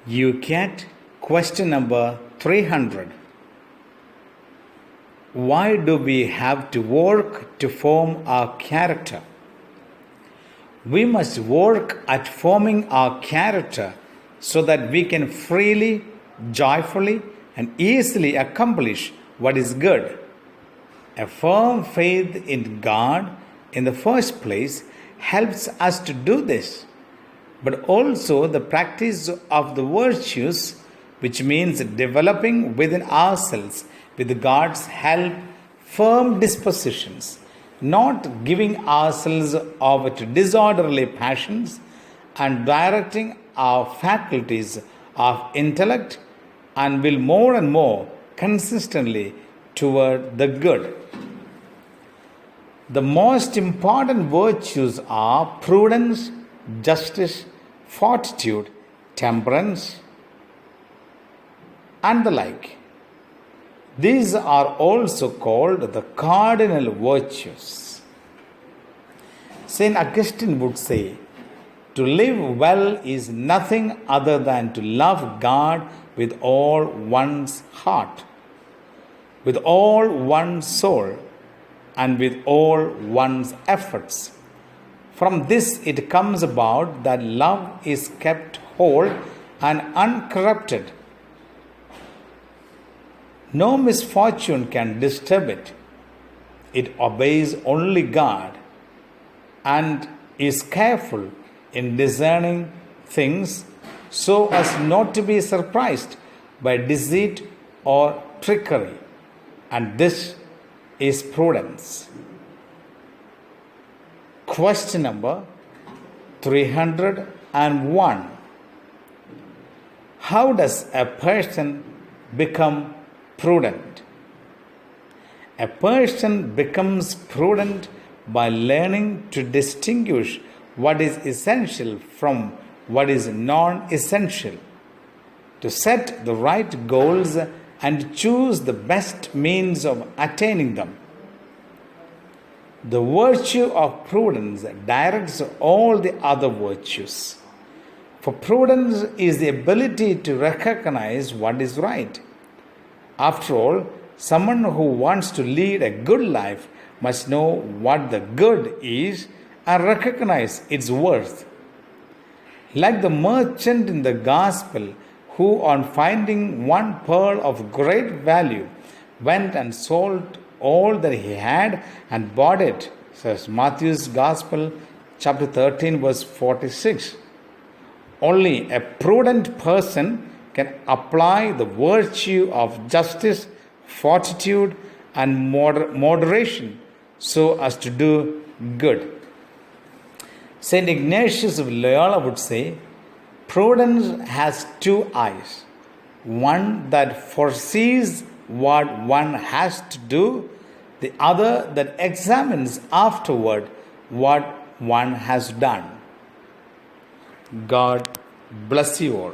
Youcat, question number 300. Why do we have to work to form our character? We must work at forming our character so that we can freely, joyfully, and easily accomplish what is good. A firm faith in God, in the first place, helps us to do this. But also the practice of the virtues, which means developing within ourselves, with God's help, firm dispositions, not giving ourselves over to disorderly passions, and directing our faculties of intellect and will more and more consistently toward the good. The most important virtues are prudence, justice, fortitude, temperance, and the like. These are also called the cardinal virtues. St. Augustine would say, to live well is nothing other than to love God with all one's heart, with all one's soul, and with all one's efforts. From this it comes about that love is kept whole and uncorrupted. No misfortune can disturb it. It obeys only God and is careful in discerning things so as not to be surprised by deceit or trickery. And this is prudence. Question number 301. How does a person become prudent? A person becomes prudent by learning to distinguish what is essential from what is non-essential, to set the right goals and choose the best means of attaining them. The virtue of prudence directs all the other virtues. For prudence is the ability to recognize what is right. After all, someone who wants to lead a good life must know what the good is and recognize its worth. Like the merchant in the Gospel who, on finding one pearl of great value, went and sold all that he had and bought it, says Matthew's Gospel, chapter 13, verse 46. Only a prudent person can apply the virtue of justice, fortitude, and moderation so as to do good. St. Ignatius of Loyola would say, prudence has two eyes, one that foresees what one has to do, the other that examines afterward what one has done. God bless you all.